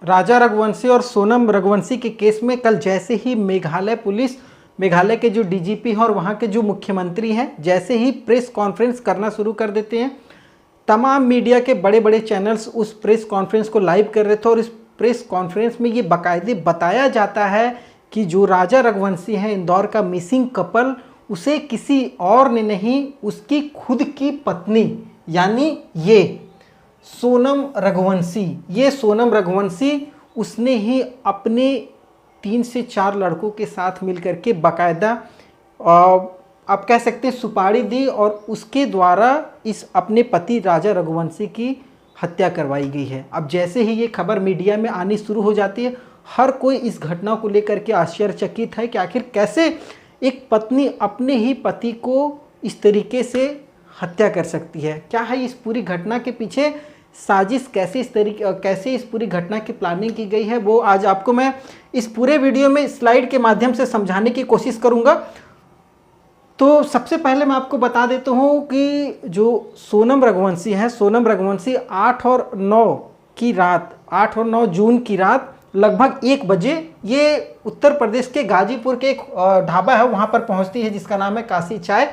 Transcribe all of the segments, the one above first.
राजा रघुवंशी और सोनम रघुवंशी के केस में कल जैसे ही मेघालय के जो डीजीपी हैं और वहाँ के जो मुख्यमंत्री हैं जैसे ही प्रेस कॉन्फ्रेंस करना शुरू कर देते हैं, तमाम मीडिया के बड़े बड़े चैनल्स उस प्रेस कॉन्फ्रेंस को लाइव कर रहे थे और इस प्रेस कॉन्फ्रेंस में ये बाकायदे बताया जाता है कि जो राजा रघुवंशी हैं इंदौर का मिसिंग कपल, उसे किसी और ने नहीं, उसकी खुद की पत्नी यानी ये सोनम रघुवंशी उसने ही अपने 3 से 4 लड़कों के साथ मिलकर के बाकायदा आप कह सकते हैं सुपारी दी और उसके द्वारा इस अपने पति राजा रघुवंशी की हत्या करवाई गई है। अब जैसे ही ये खबर मीडिया में आनी शुरू हो जाती है, हर कोई इस घटना को लेकर के आश्चर्यचकित है कि आखिर कैसे एक पत्नी अपने ही पति को इस तरीके से हत्या कर सकती है। क्या है इस पूरी घटना के पीछे साजिश, कैसे इस पूरी घटना की प्लानिंग की गई है, वो आज आपको मैं इस पूरे वीडियो में स्लाइड के माध्यम से समझाने की कोशिश करूंगा। तो सबसे पहले मैं आपको बता देता हूं कि जो सोनम रघुवंशी है, सोनम रघुवंशी 8 और 9 जून की रात लगभग 1 बजे ये उत्तर प्रदेश के गाजीपुर के एक ढाबा है वहाँ पर पहुँचती है जिसका नाम है काशी चाय।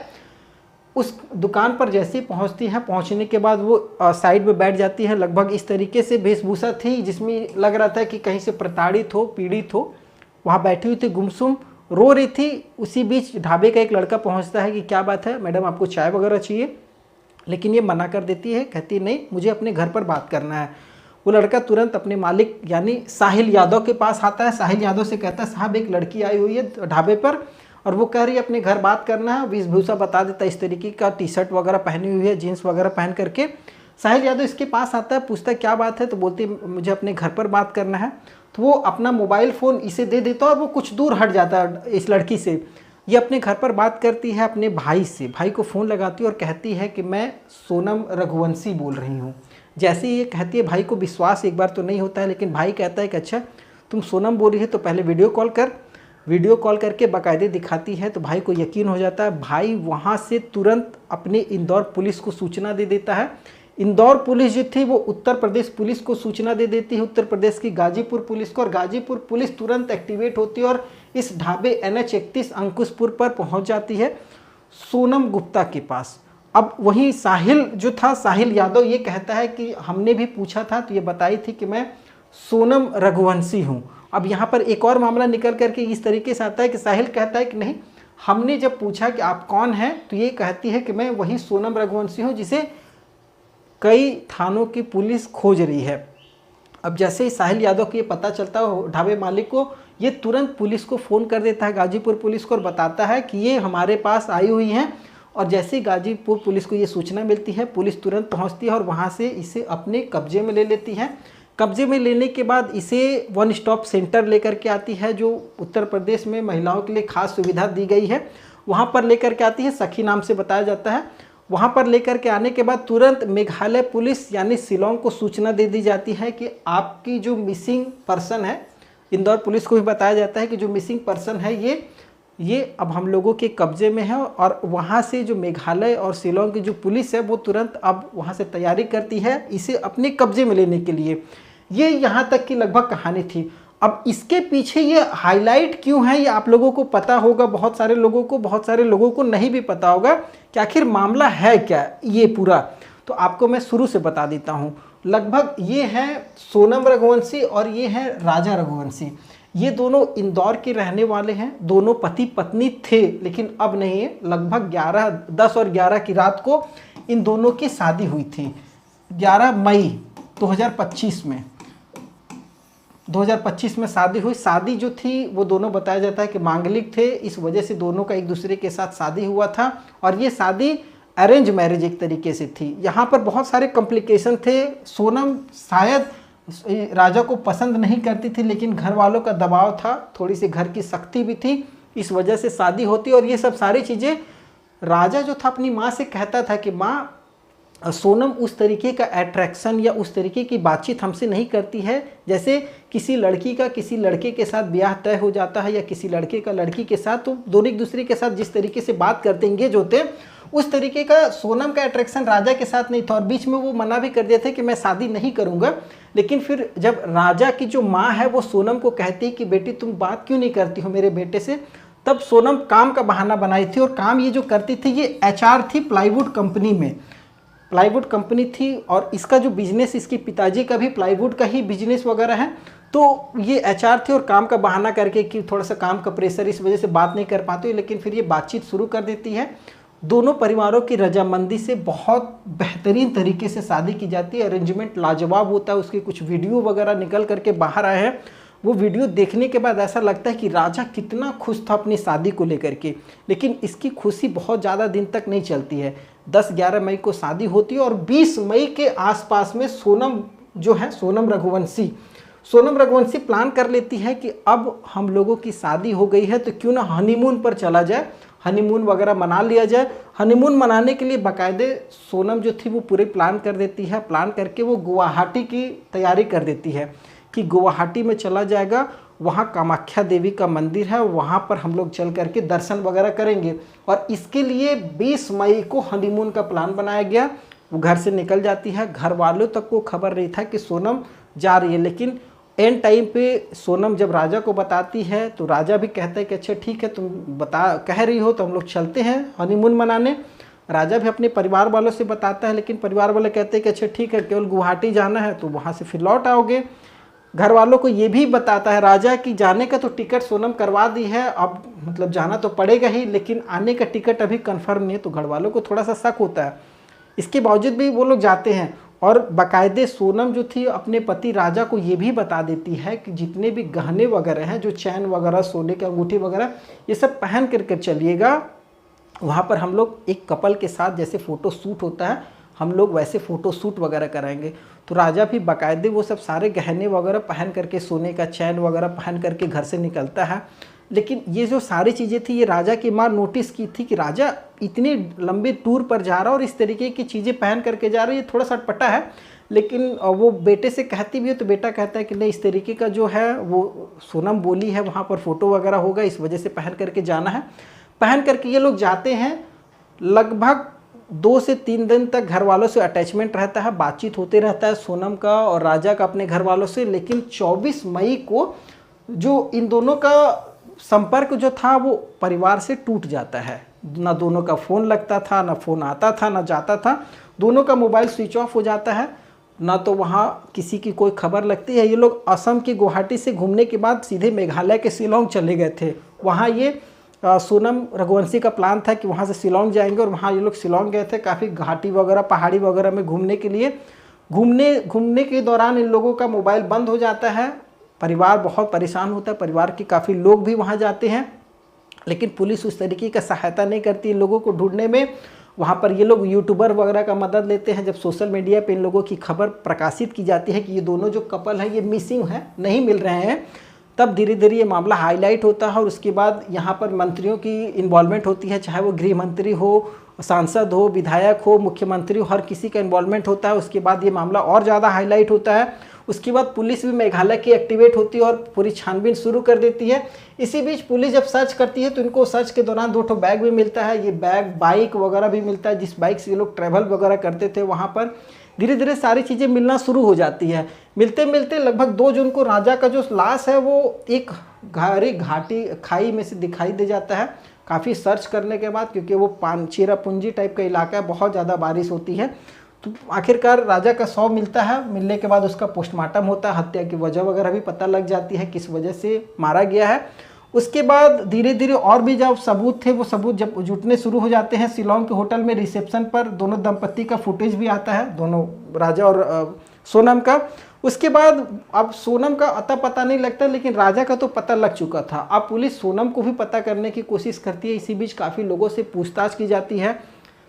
उस दुकान पर जैसे ही पहुँचती है, पहुँचने के बाद वो साइड में बैठ जाती है। लगभग इस तरीके से वेशभूषा थी जिसमें लग रहा था कि कहीं से प्रताड़ित हो, पीड़ित हो। वहाँ बैठी हुई थी, गुमसुम रो रही थी। उसी बीच ढाबे का एक लड़का पहुँचता है कि क्या बात है मैडम, आपको चाय वगैरह चाहिए? लेकिन ये मना कर देती है, कहती नहीं, मुझे अपने घर पर बात करना है। वो लड़का तुरंत अपने मालिक यानी साहिल यादव के पास आता है। साहिल यादव से कहता है साहब एक लड़की आई हुई है ढाबे पर और वो कह रही है अपने घर बात करना है। वेशभूषा बता देता है, इस तरीके का टी-शर्ट वगैरह पहनी हुई है, जीन्स वगैरह पहन करके। साहिल यादव इसके पास आता है, पूछता है क्या बात है, तो बोलती है मुझे अपने घर पर बात करना है। तो वो अपना मोबाइल फ़ोन इसे दे देता है और वो कुछ दूर हट जाता है इस लड़की से। ये अपने घर पर बात करती है अपने भाई से, भाई को फ़ोन लगाती है और कहती है कि मैं सोनम रघुवंशी बोल रही हूँ। जैसे ही ये कहती है भाई को विश्वास एक बार तो नहीं होता है, लेकिन भाई कहता है कि अच्छा तुम सोनम बोल रही है तो पहले वीडियो कॉल कर। वीडियो कॉल करके बाकायदे दिखाती है तो भाई को यकीन हो जाता है। भाई वहाँ से तुरंत अपने इंदौर पुलिस को सूचना दे देता है। इंदौर पुलिस जो थी वो उत्तर प्रदेश पुलिस को सूचना दे देती है, उत्तर प्रदेश की गाजीपुर पुलिस को, और गाजीपुर पुलिस तुरंत एक्टिवेट होती है और इस ढाबे NH31 अंकुशपुर पर पहुँच जाती है सोनम गुप्ता के पास। अब वहीं साहिल जो था, साहिल यादव, ये कहता है कि हमने भी पूछा था तो ये बताई थी कि मैं सोनम रघुवंशी हूँ। अब यहाँ पर एक और मामला निकल करके इस तरीके से आता है कि साहिल कहता है कि नहीं, हमने जब पूछा कि आप कौन हैं तो ये कहती है कि मैं वही सोनम रघुवंशी हूँ जिसे कई थानों की पुलिस खोज रही है। अब जैसे ही साहिल यादव को ये पता चलता है ढाबे मालिक को, ये तुरंत पुलिस को फ़ोन कर देता है, गाजीपुर पुलिस को, और बताता है कि ये हमारे पास आई हुई हैं। और जैसे ही गाजीपुर पुलिस को ये सूचना मिलती है, पुलिस तुरंत पहुंचती है और वहां से इसे अपने कब्जे में ले लेती है। कब्जे में लेने के बाद इसे 1 स्टॉप सेंटर लेकर के आती है जो उत्तर प्रदेश में महिलाओं के लिए खास सुविधा दी गई है, वहाँ पर लेकर के आती है, सखी नाम से बताया जाता है। वहाँ पर लेकर के आने के बाद तुरंत मेघालय पुलिस यानी शिलोंग को सूचना दे दी जाती है कि आपकी जो मिसिंग पर्सन है, इंदौर पुलिस को भी बताया जाता है कि जो मिसिंग पर्सन है ये अब हम लोगों के कब्जे में है। और वहाँ से जो मेघालय और शिलोंग की जो पुलिस है वो तुरंत अब वहाँ से तैयारी करती है इसे अपने कब्जे में लेने के लिए। ये यहाँ तक की लगभग कहानी थी। अब इसके पीछे ये हाईलाइट क्यों है ये आप लोगों को पता होगा, बहुत सारे लोगों को नहीं भी पता होगा कि आखिर मामला है क्या ये पूरा। तो आपको मैं शुरू से बता देता हूँ। लगभग ये है सोनम रघुवंशी और ये है राजा रघुवंशी। ये दोनों इंदौर के रहने वाले हैं, दोनों पति पत्नी थे, लेकिन अब नहीं है। लगभग 10 और 11 की रात को इन दोनों की शादी हुई थी, 11 मई 2025 में। 2025 में शादी हुई। शादी जो थी वो दोनों बताया जाता है कि मांगलिक थे, इस वजह से दोनों का एक दूसरे के साथ शादी हुआ था और ये शादी अरेंज मैरिज एक तरीके से थी। यहाँ पर बहुत सारे कॉम्प्लिकेशन थे। सोनम शायद राजा को पसंद नहीं करती थी, लेकिन घर वालों का दबाव था, थोड़ी सी घर की सख्ती भी थी, इस वजह से शादी होती। और ये सब सारी चीज़ें राजा जो था अपनी माँ से कहता था कि माँ, सोनम उस तरीके का अट्रैक्शन या उस तरीके की बातचीत हमसे नहीं करती है जैसे किसी लड़की का किसी लड़के के साथ ब्याह तय हो जाता है या किसी लड़के का लड़की के साथ, तो दोनों एक दूसरे के साथ जिस तरीके से बात करते एंगेज होते हैं, उस तरीके का सोनम का अट्रैक्शन राजा के साथ नहीं था। और बीच में वो मना भी कर दिया था कि मैं शादी नहीं करूंगा, लेकिन फिर जब राजा की जो माँ है वो सोनम को कहती है कि बेटी तुम बात क्यों नहीं करती हो मेरे बेटे से, तब सोनम काम का बहाना बनाई थी। और काम ये जो करती थी, ये एचआर थी प्लाईवुड कंपनी में, प्लाईवुड कंपनी थी, और इसका जो बिजनेस, इसके पिताजी का भी प्लाईवुड का ही बिजनेस वगैरह है। तो ये एचआर थी और काम का बहाना करके कि थोड़ा सा काम का प्रेशर, इस वजह से बात नहीं कर पाती, लेकिन फिर ये बातचीत शुरू कर देती है। दोनों परिवारों की रजामंदी से बहुत बेहतरीन तरीके से शादी की जाती है। अरेंजमेंट लाजवाब होता है। उसके कुछ वीडियो वगैरह निकल करके बाहर आए हैं। वो वीडियो देखने के बाद ऐसा लगता है कि राजा कितना खुश था अपनी शादी को लेकर के। लेकिन इसकी खुशी बहुत ज़्यादा दिन तक नहीं चलती है। 10-11 मई को शादी होती है और 20 मई के आसपास में सोनम जो है, सोनम रघुवंशी प्लान कर लेती है कि अब हम लोगों की शादी हो गई है तो क्यों ना हनीमून पर चला जाए, हनीमून वगैरह मना लिया जाए। हनीमून मनाने के लिए बाकायदे सोनम जो थी वो पूरे प्लान कर देती है। प्लान करके वो गुवाहाटी की तैयारी कर देती है कि गुवाहाटी में चला जाएगा, वहाँ कामाख्या देवी का मंदिर है, वहाँ पर हम लोग चल करके दर्शन वगैरह करेंगे। और इसके लिए 20 मई को हनीमून का प्लान बनाया गया। वो घर से निकल जाती है। घर वालों तक को खबर नहीं था कि सोनम जा रही है, लेकिन एंड टाइम पे सोनम जब राजा को बताती है तो राजा भी कहता है कि अच्छा ठीक है, तुम कह रही हो तो हम लोग चलते हैं हनीमून मनाने। राजा भी अपने परिवार वालों से बताता है, लेकिन परिवार वाले कहते हैं कि अच्छा ठीक है, केवल गुवाहाटी जाना है तो वहाँ से फिर लौट आओगे। घर वालों को ये भी बताता है राजा कि जाने का तो टिकट सोनम करवा दी है, अब मतलब जाना तो पड़ेगा ही, लेकिन आने का टिकट अभी कंफर्म नहीं है। तो घर वालों को थोड़ा सा शक होता है। इसके बावजूद भी वो लोग जाते हैं। और बाकायदे सोनम जो थी अपने पति राजा को ये भी बता देती है कि जितने भी गहने वगैरह हैं, जो चैन वगैरह, सोने की अंगूठी वगैरह, ये सब पहन करके चलिएगा। वहाँ पर हम लोग एक कपल के साथ जैसे फ़ोटो शूट होता है, हम लोग वैसे फ़ोटो शूट वगैरह कराएंगे। तो राजा भी बाकायदे वो सब सारे गहने वगैरह पहन करके, सोने का चैन वगैरह पहन करके घर से निकलता है। लेकिन ये जो सारी चीज़ें थी, ये राजा की माँ नोटिस की थी कि राजा इतनी लंबी टूर पर जा रहा है और इस तरीके की चीज़ें पहन करके जा रही है, थोड़ा सा अटपटा है। लेकिन वो बेटे से कहती भी है तो बेटा कहता है कि नहीं, इस तरीके का जो है वो सोनम बोली है, वहाँ पर फ़ोटो वगैरह होगा, इस वजह से पहन करके जाना है। पहन करके ये लोग जाते हैं। लगभग 2 से 3 दिन तक घर वालों से अटैचमेंट रहता है, बातचीत होते रहता है सोनम का और राजा का अपने घर वालों से। लेकिन 24 मई को जो इन दोनों का संपर्क जो था वो परिवार से टूट जाता है। ना दोनों का फ़ोन लगता था, ना फ़ोन आता था, ना जाता था। दोनों का मोबाइल स्विच ऑफ हो जाता है, ना तो वहाँ किसी की कोई खबर लगती है। ये लोग असम की गुवाहाटी से घूमने के बाद सीधे मेघालय के शिलोंग चले गए थे। वहाँ ये सोनम रघुवंशी का प्लान था कि वहाँ से शिलोंग जाएंगे और वहाँ ये लोग शिलोंग गए थे काफ़ी घाटी वगैरह, पहाड़ी वगैरह में घूमने के लिए। घूमने के दौरान इन लोगों का मोबाइल बंद हो जाता है। परिवार बहुत परेशान होता है। परिवार के काफ़ी लोग भी वहाँ जाते हैं, लेकिन पुलिस उस तरीके का सहायता नहीं करती इन लोगों को ढूंढने में। वहाँ पर ये लोग यूट्यूबर वगैरह का मदद लेते हैं। जब सोशल मीडिया पे इन लोगों की खबर प्रकाशित की जाती है कि ये दोनों जो कपल है ये मिसिंग है, नहीं मिल रहे हैं, तब धीरे धीरे ये मामला हाईलाइट होता है। और उसके बाद यहाँ पर मंत्रियों की इन्वॉल्वमेंट होती है, चाहे वो गृह मंत्री हो, सांसद हो, विधायक हो, मुख्यमंत्री हो, हर किसी का इन्वॉल्वमेंट होता है। उसके बाद ये मामला और ज़्यादा हाईलाइट होता है। उसके बाद पुलिस भी मेघालय की एक्टिवेट होती है और पूरी छानबीन शुरू कर देती है। इसी बीच पुलिस जब सर्च करती है तो इनको सर्च के दौरान 2 बैग भी मिलता है। ये बैग, बाइक वगैरह भी मिलता है, जिस बाइक से ये लोग ट्रैवल वगैरह करते थे। वहाँ पर धीरे धीरे सारी चीज़ें मिलना शुरू हो जाती है। मिलते मिलते लगभग 2 जून को राजा का जो लाश है वो एक घाटी खाई में से दिखाई दे जाता है। काफ़ी सर्च करने के बाद, क्योंकि वो चेरापूंजी टाइप का इलाका है, बहुत ज़्यादा बारिश होती है, तो आखिरकार राजा का शव मिलता है। मिलने के बाद उसका पोस्टमार्टम होता है। हत्या की वजह वगैरह भी पता लग जाती है, किस वजह से मारा गया है। उसके बाद धीरे धीरे और भी जो सबूत थे वो सबूत जब जुटने शुरू हो जाते हैं। शिलोंग के होटल में रिसेप्शन पर दोनों दंपत्ति का फुटेज भी आता है, दोनों राजा और सोनम का। उसके बाद अब सोनम का अता पता नहीं लगता, लेकिन राजा का तो पता लग चुका था। अब पुलिस सोनम को भी पता करने की कोशिश करती है। इसी बीच काफ़ी लोगों से पूछताछ की जाती है।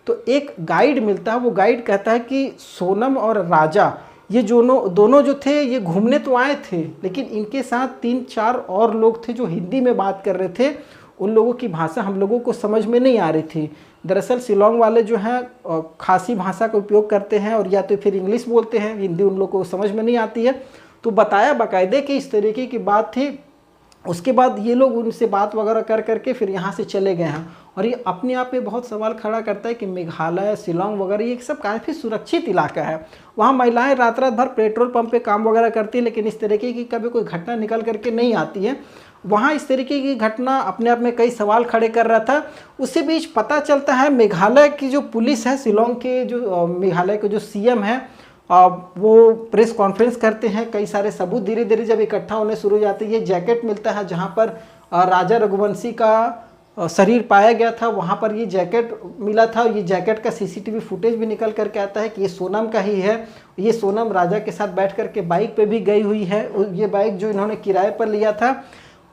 तो एक गाइड मिलता है। वो गाइड कहता है कि सोनम और राजा ये दोनों जो थे ये घूमने तो आए थे, लेकिन इनके साथ 3-4 और लोग थे जो हिंदी में बात कर रहे थे। उन लोगों की भाषा हम लोगों को समझ में नहीं आ रही थी। दरअसल शिलोंग वाले जो हैं खासी भाषा का उपयोग करते हैं और या तो फिर इंग्लिश बोलते हैं, हिंदी उन लोगों को समझ में नहीं आती है। तो बताया बाकायदे कि इस तरीके की बात थी। उसके बाद ये लोग उनसे बात वगैरह कर करके फिर यहाँ से चले गए हैं। और ये अपने आप में बहुत सवाल खड़ा करता है कि मेघालय, शिलोंग वगैरह ये सब काफ़ी सुरक्षित इलाका है, वहाँ महिलाएं रात रात भर पेट्रोल पंप पे काम वगैरह करती है, लेकिन इस तरीके की कभी कोई घटना निकल करके नहीं आती है। वहाँ इस तरीके की घटना अपने आप में कई सवाल खड़े कर रहा था। उसी बीच पता चलता है मेघालय की जो पुलिस है, शिलोंग के जो मेघालय के जो सीएम है, वो प्रेस कॉन्फ्रेंस करते हैं। कई सारे सबूत धीरे धीरे जब इकट्ठा होने शुरू हो जाते हैं। ये जैकेट मिलता है जहाँ पर राजा रघुवंशी का शरीर पाया गया था, वहाँ पर ये जैकेट मिला था। ये जैकेट का सीसीटीवी फुटेज भी निकल करके आता है कि ये सोनम का ही है। ये सोनम राजा के साथ बैठ करके बाइक पे भी गई हुई है, ये बाइक जो इन्होंने किराए पर लिया था।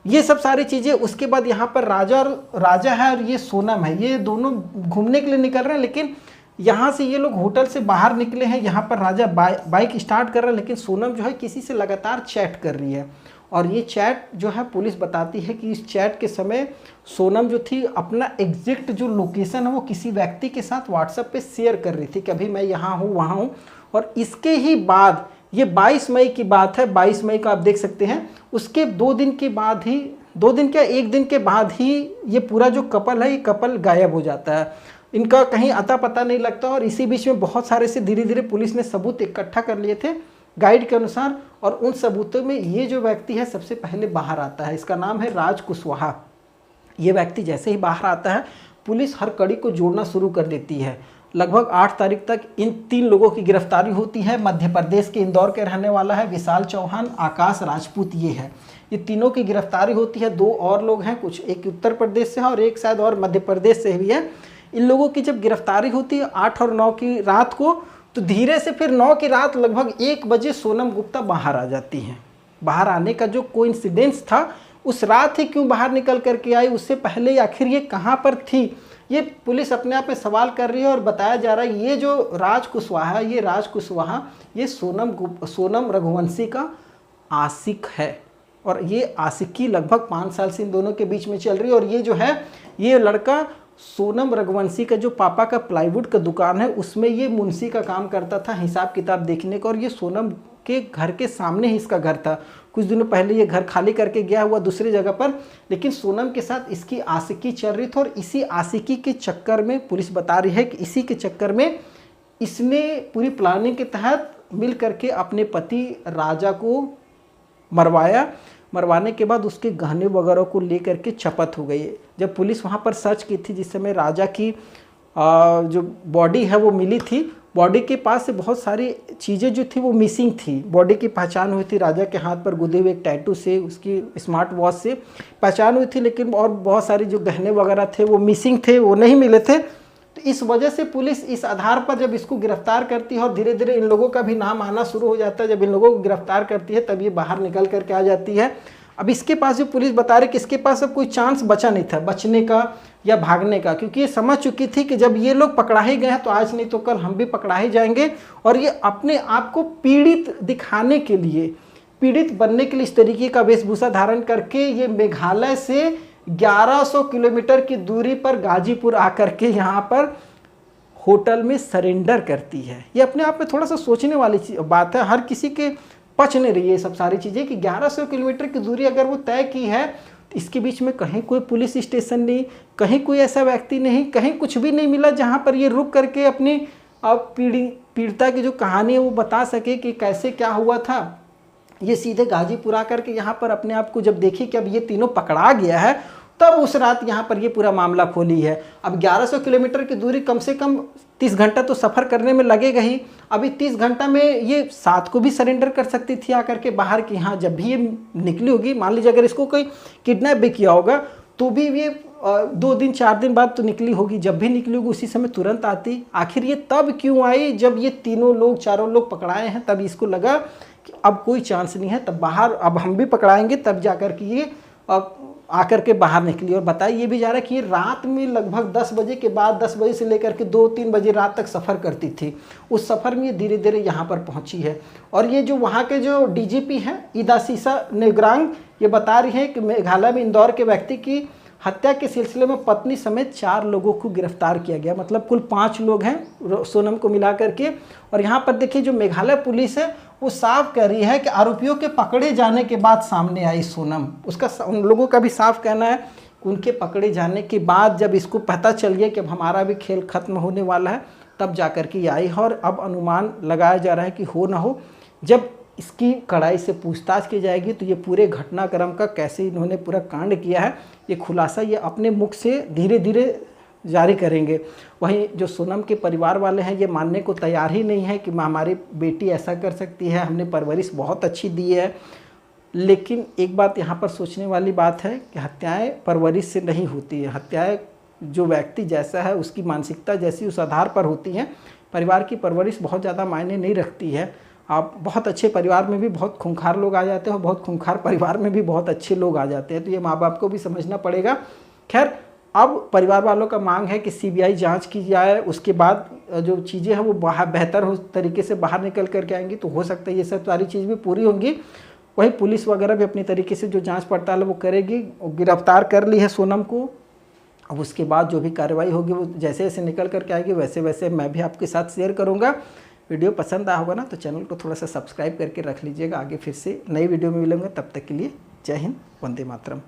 ये सब सारी चीज़ें। उसके बाद यहाँ पर राजा है और ये सोनम है, ये दोनों घूमने के लिए निकल रहे हैं, लेकिन यहाँ से ये लोग होटल से बाहर निकले हैं। यहाँ पर राजा बाइक स्टार्ट कर रहा है, लेकिन सोनम जो है किसी से लगातार चैट कर रही है। और ये चैट जो है पुलिस बताती है कि इस चैट के समय सोनम जो थी अपना एग्जैक्ट जो लोकेशन है वो किसी व्यक्ति के साथ व्हाट्सएप पे शेयर कर रही थी कि अभी मैं यहाँ हूँ वहाँ हूँ। और इसके ही बाद, ये 22 मई की बात है, 22 मई का आप देख सकते हैं, उसके 2 दिन के बाद ही, 2 दिन क्या 1 दिन के बाद ही ये पूरा जो कपल है, ये कपल गायब हो जाता है। इनका कहीं अता पता नहीं लगता। और इसी बीच में बहुत सारे से धीरे धीरे पुलिस ने सबूत इकट्ठा कर लिए थे गाइड के अनुसार। और उन सबूतों में ये जो व्यक्ति है सबसे पहले बाहर आता है, इसका नाम है राज कुशवाहा। ये व्यक्ति जैसे ही बाहर आता है, पुलिस हर कड़ी को जोड़ना शुरू कर देती है। लगभग 8 तारीख तक इन 3 लोगों की गिरफ्तारी होती है। मध्य प्रदेश के इंदौर के रहने वाला है विशाल चौहान, आकाश राजपूत ये है। ये तीनों की गिरफ्तारी होती है। 2 और लोग हैं, कुछ एक उत्तर प्रदेश से है और एक शायद और मध्य प्रदेश से भी है। इन लोगों की जब गिरफ्तारी होती है 8 और 9 की रात को, तो धीरे से फिर 9 की रात लगभग 1 बजे सोनम गुप्ता बाहर आ जाती हैं। बाहर आने का जो कोइंसिडेंस था, उस रात ही क्यों बाहर निकल करके आई, उससे पहले आखिर ये कहाँ पर थी, ये पुलिस अपने आप में सवाल कर रही है। और बताया जा रहा है ये जो राज कुशवाहा, ये सोनम रघुवंशी का आशिक है। और ये आशिकी लगभग 5 साल से इन दोनों के बीच में चल रही है। और ये जो है, ये लड़का सोनम रघुवंशी का जो पापा का प्लाईवुड का दुकान है, उसमें ये मुंशी का काम करता था, हिसाब किताब देखने का। और ये सोनम के घर के सामने ही इसका घर था। कुछ दिनों पहले ये घर खाली करके गया हुआ दूसरी जगह पर, लेकिन सोनम के साथ इसकी आशिकी चल रही थी। और इसी आशिकी के चक्कर में पुलिस बता रही है कि इसी के चक्कर में इसने पूरी प्लानिंग के तहत मिल करके अपने पति राजा को मरवाने के बाद उसके गहने वगैरह को लेकर के चपत हो गई। जब पुलिस वहाँ पर सर्च की थी, जिस समय राजा की जो बॉडी है वो मिली थी, बॉडी के पास से बहुत सारी चीज़ें जो थी वो मिसिंग थी। बॉडी की पहचान हुई थी राजा के हाथ पर गुदे हुए एक टैटू से, उसकी स्मार्ट वॉच से पहचान हुई थी, लेकिन और बहुत सारी जो गहने वगैरह थे वो मिसिंग थे, वो नहीं मिले थे। तो इस वजह से पुलिस इस आधार पर जब इसको गिरफ्तार करती है, और धीरे धीरे इन लोगों का भी नाम आना शुरू हो जाता है, जब इन लोगों को गिरफ्तार करती है तब ये बाहर निकल करके आ जाती है। अब इसके पास जो पुलिस बता रही कि इसके पास अब कोई चांस बचा नहीं था बचने का या भागने का, क्योंकि ये समझ चुकी थी कि जब ये लोग पकड़ा ही गए हैं तो आज नहीं तो कल हम भी पकड़ा ही जाएंगे। और ये अपने आप को पीड़ित दिखाने के लिए, पीड़ित बनने के लिए इस तरीके का वेशभूषा धारण करके ये मेघालय से 1100 किलोमीटर की दूरी पर गाजीपुर आकर के यहाँ पर होटल में सरेंडर करती है। ये अपने आप में थोड़ा सा सोचने वाली बात है। हर किसी के पच नहीं रही है सब सारी चीज़ें कि 1100 किलोमीटर की दूरी अगर वो तय की है, तो इसके बीच में कहीं कोई पुलिस स्टेशन नहीं, कहीं कोई ऐसा व्यक्ति नहीं, कहीं कुछ भी नहीं मिला जहाँ पर ये रुक करके अपनी पीड़िता की जो कहानी है वो बता सके कि कैसे क्या हुआ था। ये सीधे गाजीपुर आकर के यहाँ पर अपने आप को जब देखी कि अब ये तीनों पकड़ा गया है, तब उस रात यहाँ पर ये पूरा मामला खोली है। अब 1100 किलोमीटर की दूरी, कम से कम 30 घंटा तो सफ़र करने में लगेगा ही। अभी 30 घंटा में ये 7 को भी सरेंडर कर सकती थी आकर के बाहर की। हाँ, जब भी ये निकली होगी, मान लीजिए अगर इसको कोई किडनैप भी किया होगा तो भी ये 2 दिन 4 दिन बाद तो निकली होगी। जब भी निकली होगी उसी समय तुरंत आती। आखिर ये तब क्यों आई? जब ये चारों लोग पकड़ाए हैं, तब इसको लगा कि अब कोई चांस नहीं है, तब बाहर अब हम भी पकड़ाएंगे, तब जाकर के ये आकर के बाहर निकली। और बताया ये भी जा रहा है कि ये रात में लगभग 10 बजे के बाद, 10 बजे से लेकर के 2-3 बजे रात तक सफ़र करती थी। उस सफ़र में ये धीरे धीरे यहाँ पर पहुँची है। और ये जो वहाँ के जो डीजीपी हैं इदासीसा नेग्रांग, ये बता रही है कि मेघालय में इंदौर के व्यक्ति की हत्या के सिलसिले में पत्नी समेत 4 लोगों को गिरफ्तार किया गया। मतलब कुल 5 लोग हैं सोनम को मिला करके। और यहाँ पर देखिए जो मेघालय पुलिस है वो साफ कह रही है कि आरोपियों के पकड़े जाने के बाद सामने आई सोनम। उसका उन लोगों का भी साफ कहना है कि उनके पकड़े जाने के बाद जब इसको पता चल गया कि अब हमारा भी खेल खत्म होने वाला है, तब जाकर के आई है। और अब अनुमान लगाया जा रहा है कि हो ना हो, जब इसकी कड़ाई से पूछताछ की जाएगी तो ये पूरे घटनाक्रम का कैसे इन्होंने पूरा कांड किया है, ये खुलासा ये अपने मुख से धीरे धीरे जारी करेंगे। वहीं जो सोनम के परिवार वाले हैं ये मानने को तैयार ही नहीं है कि हमारी बेटी ऐसा कर सकती है, हमने परवरिश बहुत अच्छी दी है। लेकिन एक बात यहाँ पर सोचने वाली बात है कि हत्याएं परवरिश से नहीं होती है, हत्याएं जो व्यक्ति जैसा है उसकी मानसिकता जैसी उस आधार पर होती हैं। परिवार की परवरिश बहुत ज़्यादा मायने नहीं रखती है। आप बहुत अच्छे परिवार में भी बहुत खूंखार लोग आ जाते हैं और बहुत खूंखार परिवार में भी बहुत अच्छे लोग आ जाते हैं, तो ये माँ बाप को भी समझना पड़ेगा। खैर, अब परिवार वालों का मांग है कि सीबीआई जांच की जाए, उसके बाद जो चीज़ें हैं वो बेहतर हो तरीके से बाहर निकल करके आएंगी, तो हो सकता है ये सब सारी चीज़ भी पूरी होंगी। वही पुलिस वगैरह भी अपनी तरीके से जो जांच पड़ताल है वो करेगी। गिरफ्तार कर ली है सोनम को, अब उसके बाद जो भी कार्रवाई होगी वो जैसे जैसे निकल करके आएगी वैसे वैसे मैं भी आपके साथ शेयर करूँगा। वीडियो पसंद आया होगा ना तो चैनल को थोड़ा सा सब्सक्राइब करके रख लीजिएगा। आगे फिर से नई वीडियो में मिलेंगे, तब तक के लिए जय हिंद, वंदे मातरम।